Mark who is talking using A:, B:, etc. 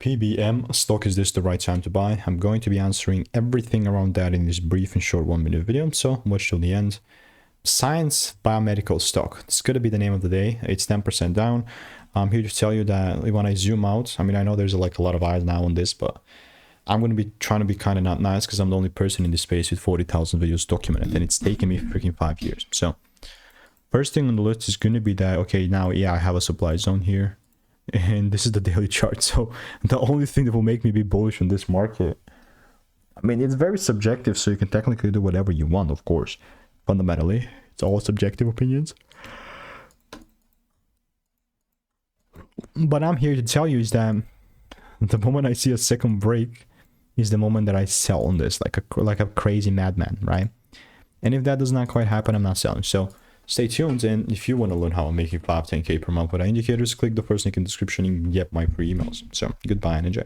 A: PBM stock, is this the right time to buy? I'm going to be answering everything around that in this brief and short 1-minute video, so watch till the end. Psyence Biomedical stock. It's going to be the name of the day. It's 10% down. I'm here to tell you that when I zoom out, I mean, I know there's like a lot of eyes now on this, but I'm going to be trying to be kind of not nice because I'm the only person in this space with 40,000 videos documented, and it's taken me freaking 5 years. So first thing on the list is going to be that, okay, now, yeah, I have a supply zone here, and this is the daily chart. So the only thing that will make me be bullish on this market, I mean, it's very subjective, so you can technically do whatever you want, of course. Fundamentally, it's all subjective opinions. But I'm here to tell you is that the moment I see a second break is the moment that I sell on this, like a crazy madman, right? And if that does not quite happen, I'm not selling. So stay tuned, and if you want to learn how I'm making 5-10K per month with indicators, click the first link in the description and get my free emails. So goodbye and enjoy.